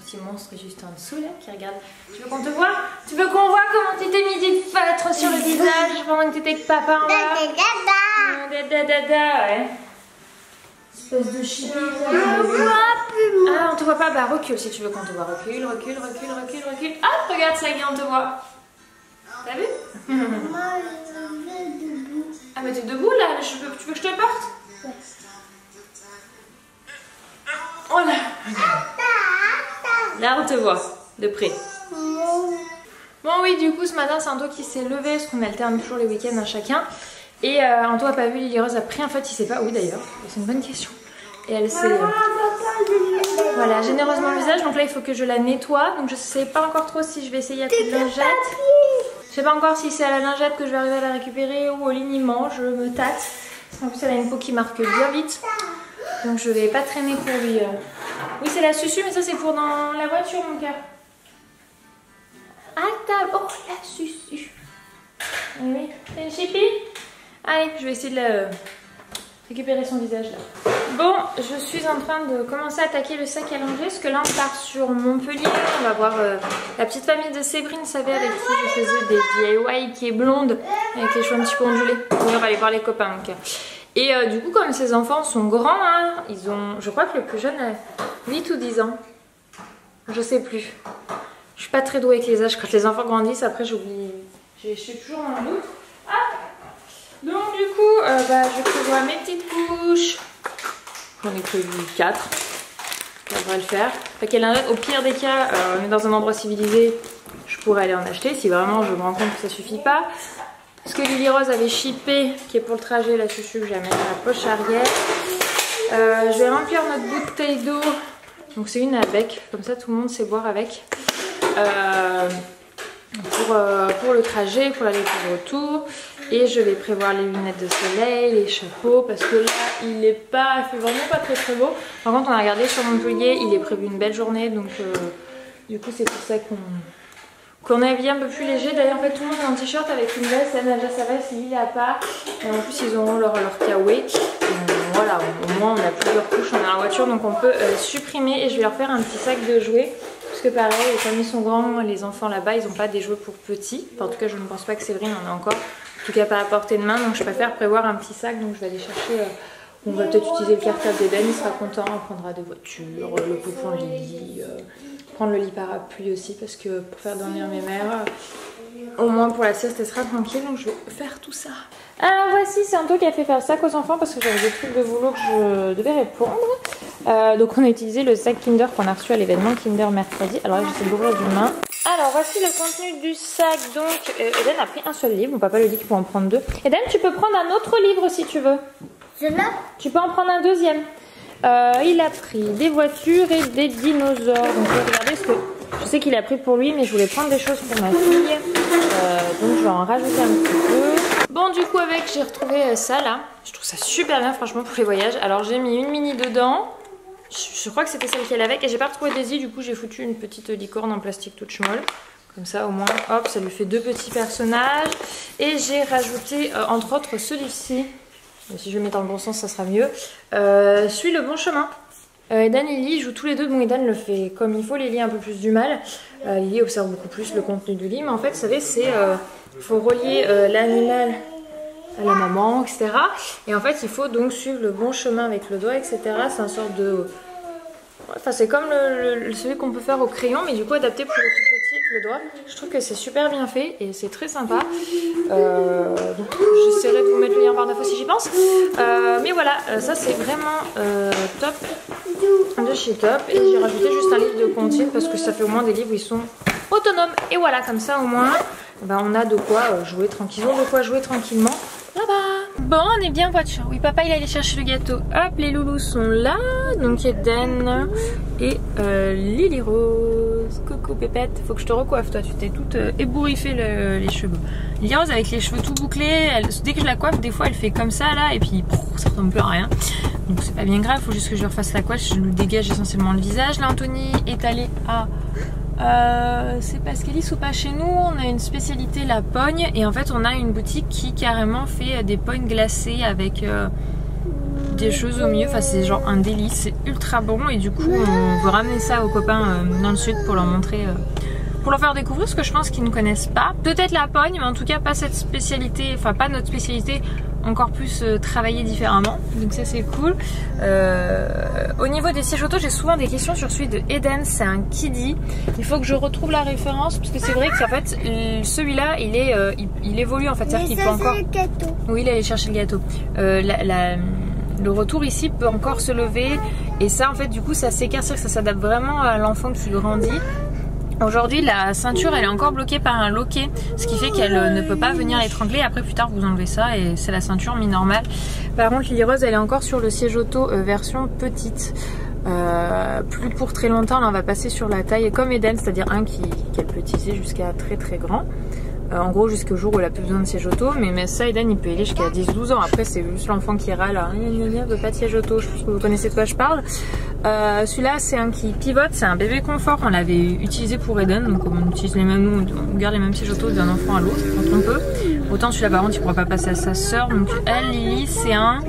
petit monstre juste en dessous là qui regarde. Tu veux qu'on te voit? Tu veux qu'on voit comment tu t'es mis du feutre sur le visage pendant que tu étais avec papa en bas? Ouais. Espèce de chien. Ah, on te voit pas? Bah recule si tu veux qu'on te voit. Recule, recule, recule, recule, recule. Hop, regarde, ça y est, on te voit. T'as vu? Ah mais t'es debout là, tu veux que je te porte? Oh là. Là on te voit, de près. Bon oui, du coup ce matin c'est Anto qui s'est levé, parce qu'on alterne toujours les week-ends à chacun. Et Anto a pas vu, Lily Rose a pris un fait, il sait pas où d'ailleurs, c'est une bonne question. Et elle s'est... voilà, généreusement le visage, donc là il faut que je la nettoie. Donc je sais pas encore trop si je vais essayer à coups de lingette. Je sais pas encore si c'est à la lingette que je vais arriver à la récupérer ou au liniment, je me tâte. En plus elle a une peau qui marque bien vite. Donc je vais pas traîner pour lui. Oui c'est la susu, mais ça c'est pour dans la voiture mon cœur. Ah table, oh la susu. Oui, c'est une chippie. Allez, je vais essayer de la récupérer son visage là. Bon, je suis en train de commencer à attaquer le sac à langer parce que là on part sur Montpellier. On va voir la petite famille de Séverine, vous savez, avec qui je faisais des DIY, qui est blonde, avec les cheveux un petit peu ondulés. Oui, on va aller voir les copains mon cœur. Et du coup, comme ces enfants sont grands, hein, ils ont, je crois que le plus jeune a 8 ou 10 ans. Je sais plus. Je suis pas très douée avec les âges. Quand les enfants grandissent, après j'oublie. Je suis toujours en doute. Ah, donc du coup, je prévois mes petites couches. J'en ai prévu 4. Ça devrait le faire. Au pire des cas, on est dans un endroit civilisé. Je pourrais aller en acheter si vraiment je me rends compte que ça suffit pas. Ce que Lily Rose avait shippé, qui est pour le trajet, la chouchou que j'amène à la poche arrière. Je vais remplir notre bouteille d'eau. Donc c'est une avec, comme ça tout le monde sait boire avec. Pour le trajet, pour l'aller pour le retour. Et je vais prévoir les lunettes de soleil, les chapeaux, parce que là il fait vraiment pas très beau. Par contre on a regardé sur Montpellier, il est prévu une belle journée, donc du coup c'est pour ça qu'on est bien un peu plus léger. D'ailleurs en fait tout le monde est en t-shirt avec une veste, elle déjà sa veste, Lily a pas. Et en plus ils auront leur kawaii. Voilà, au moins on a plusieurs couches, on est en voiture, donc on peut supprimer. Et je vais leur faire un petit sac de jouets. Parce que pareil, comme ils sont grands, les enfants là-bas, ils n'ont pas des jouets pour petits. Enfin, en tout cas, je ne pense pas que Séverine en a encore. En tout cas, pas à portée de main. Donc, je préfère prévoir un petit sac. Donc, je vais aller chercher. On va peut-être utiliser le cartable d'Eden. Il sera content. On prendra des voitures, le poupon de Lily. Prendre le lit parapluie aussi. Parce que pour faire dormir mes mères, au moins pour la sieste, elle sera tranquille. Donc, je vais faire tout ça. Alors, voici, c'est Anto qui a fait faire le sac aux enfants. Parce que j'avais des trucs de boulot que je devais répondre. Donc on a utilisé le sac Kinder qu'on a reçu à l'événement Kinder mercredi. Alors là j'essaie de l'ouvrir d'une main. Alors voici le contenu du sac. Donc Eden a pris un seul livre. Mon papa lui dit qu'il peut en prendre 2. Eden, tu peux prendre un autre livre si tu veux. Celui-là? Tu peux en prendre un deuxième. Il a pris des voitures et des dinosaures. Donc je vais regarder ce que... Je sais qu'il a pris pour lui, mais je voulais prendre des choses pour ma fille. Donc je vais en rajouter un petit peu. Bon, du coup avec j'ai retrouvé ça là. Je trouve ça super bien franchement pour les voyages. Alors j'ai mis une mini dedans. Je crois que c'était celle qu'elle avait et j'ai pas retrouvé Daisy, du coup j'ai foutu une petite licorne en plastique toute molle. Comme ça au moins, hop, ça lui fait 2 petits personnages. Et j'ai rajouté entre autres celui-ci. Si je le mets dans le bon sens ça sera mieux. Suis le bon chemin. Eden et Lily jouent tous les deux, bon Eden le fait comme il faut, Lily a un peu plus du mal. Lily observe beaucoup plus le contenu du livre, mais en fait vous savez c'est... il faut relier l'animal à la maman, etc. Et en fait, il faut donc suivre le bon chemin avec le doigt, etc. C'est un sorte de... Enfin, c'est comme celui qu'on peut faire au crayon, mais du coup adapté pour les tout petits avec le doigt. Je trouve que c'est super bien fait et c'est très sympa. Donc, j'essaierai de vous mettre le lien par défaut si j'y pense. Mais voilà, ça c'est vraiment top de chez Top. Et j'ai rajouté juste un livre de comptine parce que ça fait au moins des livres où ils sont autonomes. Et voilà, comme ça au moins, on a de quoi jouer tranquillement, de quoi jouer tranquillement. Là-bas. Bon, on est bien en voiture. Oui, papa il est allé chercher le gâteau. Hop, les loulous sont là. Donc Eden et Lily Rose. Coucou Pépette. Faut que je te recoiffe toi. Tu t'es toute ébouriffée les cheveux. Lily Rose avec les cheveux tout bouclés. Dès que je la coiffe, des fois elle fait comme ça là. Et puis ça ressemble plus à rien. Donc c'est pas bien grave. Faut juste que je lui refasse la coiffe. Je lui dégage essentiellement le visage. Là, Anthony est allé à... c'est parce qu'Elise ou pas chez nous, on a une spécialité la pogne et en fait on a une boutique qui carrément fait des pognes glacées avec des choses au milieu, enfin c'est genre un délice, c'est ultra bon et du coup on veut ramener ça aux copains dans le sud pour leur montrer, pour leur faire découvrir ce que je pense qu'ils ne connaissent pas. Peut-être la pogne, mais en tout cas pas cette spécialité, enfin pas notre spécialité, encore plus travaillée différemment, donc ça c'est cool. Au niveau des sièges auto, j'ai souvent des questions sur celui de Eden, c'est un kiddie. Il faut que je retrouve la référence parce que c'est vrai qu'en fait celui-là il évolue en fait, c'est-à-dire qu'il peut encore... Oui, il allait chercher le gâteau. Le retour ici peut encore se lever et ça en fait du coup ça s'écarte, ça s'adapte vraiment à l'enfant qui grandit. Aujourd'hui la ceinture elle est encore bloquée par un loquet, ce qui fait qu'elle ne peut pas venir l'étrangler. Après plus tard vous enlevez ça et c'est la ceinture mi-normale. Par contre Lily Rose elle est encore sur le siège auto version petite. Plus pour très longtemps, là on va passer sur la taille comme Eden, c'est-à-dire un qu'elle peut utiliser jusqu'à très très grand. En gros jusqu'au jour où elle a plus besoin de siège auto, mais ça Eden il peut y aller jusqu'à 10-12 ans. Après c'est juste l'enfant qui râle, il veut pas de siège auto, je pense que vous connaissez de quoi je parle. Celui-là c'est un qui pivote, c'est un bébé confort, on l'avait utilisé pour Eden, donc on utilise les mêmes, nous on garde les mêmes sièges auto d'un enfant à l'autre quand on peut. Autant celui-là par contre il pourra pas passer à sa soeur, donc elle Lily c'est un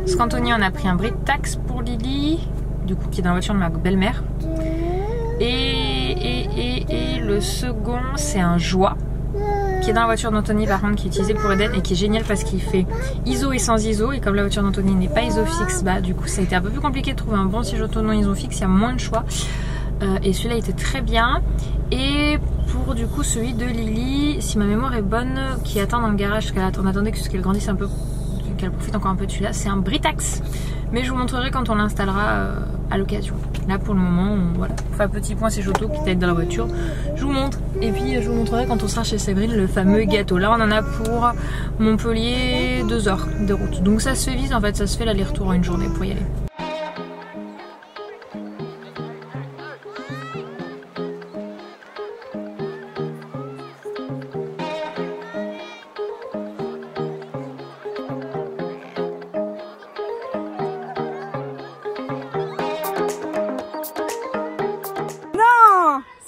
Scantoni, on a pris un Britax pour Lily, du coup qui est dans la voiture de ma belle-mère. Et le second c'est un Joie qui est dans la voiture d'Anthony par contre, qui est utilisé pour Eden et qui est génial parce qu'il fait ISO et sans ISO, et comme la voiture d'Anthony n'est pas ISO fixe, bah du coup ça a été un peu plus compliqué de trouver un bon siège auto non ISO fixe, il y a moins de choix, et celui-là était très bien. Et pour du coup celui de Lily, si ma mémoire est bonne, qui attend dans le garage, on attendait qu'elle grandisse un peu, qu'elle profite encore un peu de celui-là, c'est un Britax, mais je vous montrerai quand on l'installera à l'occasion. Là pour le moment, voilà, enfin petit point siège auto qui t'aide dans la voiture, je vous montre. Et puis je vous montrerai quand on sera chez Séverine le fameux gâteau. Là on en a pour Montpellier 2 heures de route. Donc ça se fait vite en fait, ça se fait l'aller-retour en une journée pour y aller.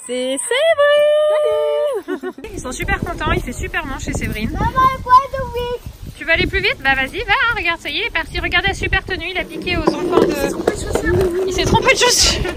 C'est Séverine. Ils sont super contents, il fait super bon chez Séverine. Tu vas aller plus vite? Bah vas-y, va, regarde, ça y est, il est parti. Regardez la super tenue, il a piqué aux enfants de... Il s'est trompé de chaussures.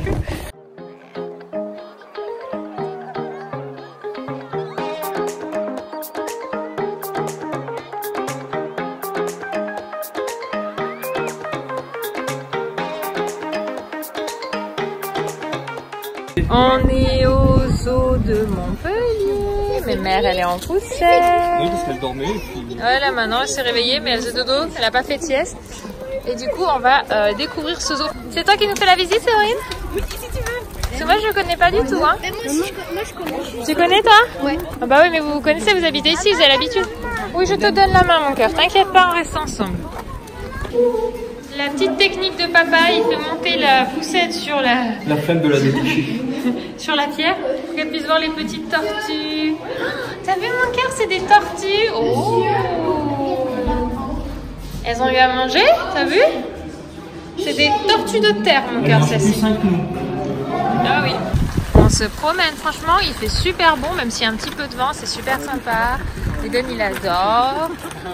On est au zoo de Montpellier. Ma mère elle est en poussière. Oui, parce qu'elle dormait. Et puis... Ouais, là maintenant elle s'est réveillée, mais elle faisait dodo, elle a pas fait de sieste. Et du coup on va découvrir ce zoo. C'est toi qui nous fais la visite, Séverine? Oui, si tu veux. Parce que moi je connais pas du tout hein. Mais moi aussi je connais. Tu connais toi? Ouais. Ah bah oui, mais vous connaissez, vous habitez ici, vous avez l'habitude. Oui, je te donne la main mon cœur, t'inquiète pas, on reste ensemble. La petite technique de papa, il fait monter la poussette sur la flemme de la détacher. sur la pierre pour qu'elle puisse voir les petites tortues. T'as vu mon cœur, c'est des tortues. Oh. Elles ont eu à manger, t'as vu? C'est des tortues de terre mon cœur, celle-ci. Ah oui. On se promène, franchement il fait super bon, même s'il y a un petit peu de vent, c'est super sympa. Eden il adore,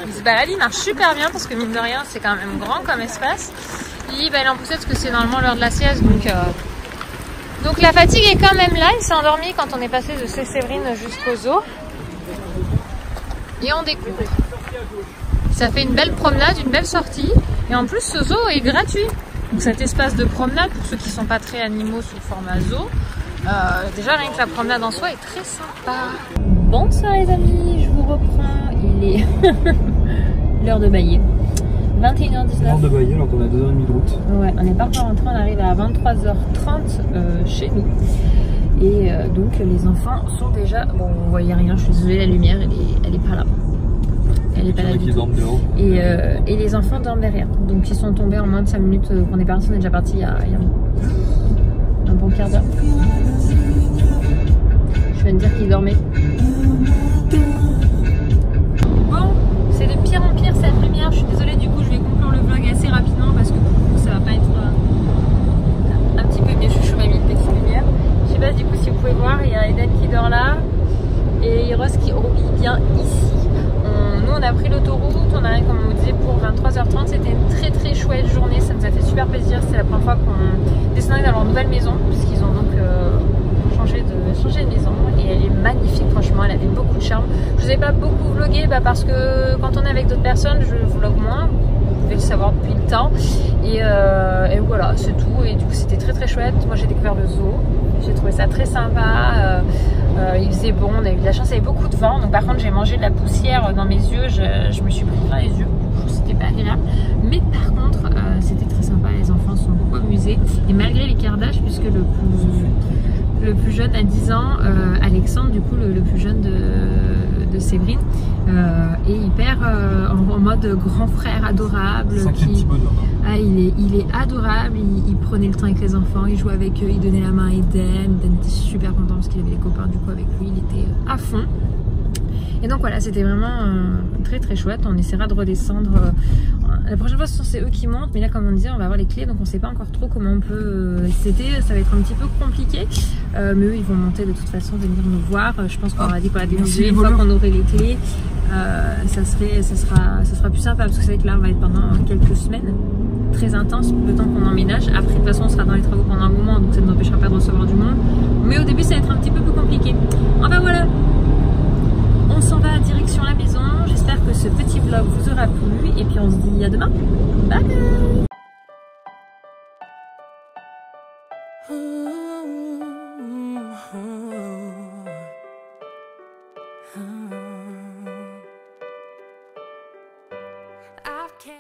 il se balade, il marche super bien parce que mine de rien c'est quand même grand comme espace. Lily elle est en poussette parce que c'est normalement l'heure de la sieste, donc la fatigue est quand même là. Il s'est endormi quand on est passé de chez Séverine jusqu'au zoo et on découvre. Ça fait une belle promenade, une belle sortie, et en plus ce zoo est gratuit. Donc cet espace de promenade, pour ceux qui ne sont pas très animaux sous format zoo, déjà rien que la promenade en soi est très sympa. Bonsoir les amis, je vous reprends, il est l'heure de bailler, 21h19. L'heure de bailler alors qu'on a 2h30 de route. Ouais, on n'est pas encore rentré, on arrive à 23h30 chez nous. Et donc les enfants sont déjà... Bon, vous voyez rien, je suis désolée, la lumière elle est pas là. Elle est pas là du tout. Et les enfants dorment derrière. Donc ils sont tombés en moins de 5 minutes qu'on est parti, on est déjà parti il y a un bon quart d'heure. Je viens de dire qu'ils dormaient. Bon, c'est de pire en pire cette lumière. Je suis désolée, du coup je vais conclure le vlog assez rapidement parce que pour vous ça va pas être un petit peu mieux. Je m'a mis une petite lumière. Je sais pas du coup si vous pouvez voir, il y a Eden qui dort là et Rose qui roupille bien ici. Nous on a pris l'autoroute, on arrive comme on vous disait pour 23h30, c'était une très très chouette super plaisir. C'est la première fois qu'on descendait dans leur nouvelle maison, puisqu'ils ont donc changé de maison. Et elle est magnifique, franchement, elle avait beaucoup de charme. Je vous ai pas beaucoup vlogué parce que quand on est avec d'autres personnes, je vlog moins. Vous pouvez le savoir depuis le temps. Et voilà, c'est tout. Et du coup, c'était très très chouette. Moi, j'ai découvert le zoo. J'ai trouvé ça très sympa. Il faisait bon, on a eu de la chance, il y avait beaucoup de vent. Donc par contre, j'ai mangé de la poussière dans mes yeux. Je me suis pris plein les yeux. C'était pas agréable. Mais par contre, c'était très sympa. Les enfants sont beaucoup amusés. Et malgré l'écart d'âge, puisque le plus jeune a 10 ans, Alexandre, du coup, le plus jeune de Séverine, est hyper en mode grand frère adorable. Il est adorable, il prenait le temps avec les enfants, il jouait avec eux, il donnait la main à Eden. Eden était super content parce qu'il avait les copains du coup avec lui, il était à fond. Et donc voilà, c'était vraiment très très chouette. On essaiera de redescendre. La prochaine fois, c'est eux qui montent, mais là, comme on disait, on va avoir les clés, donc on ne sait pas encore trop comment on peut. Ça va être un petit peu compliqué, mais eux, ils vont monter de toute façon, venir nous voir. Je pense qu'on aura dit qu'on va déménager une fois qu'on aurait les clés. Ça sera plus sympa parce que c'est vrai que là, on va être pendant quelques semaines très intense, le temps qu'on emménage. Après, de toute façon, on sera dans les travaux pendant un moment, donc ça ne nous empêchera pas de recevoir du monde. Mais au début, ça va être un petit peu plus compliqué. Enfin voilà. On s'en va direction la maison. J'espère que ce petit vlog vous aura plu. Et puis on se dit à demain. Bye bye.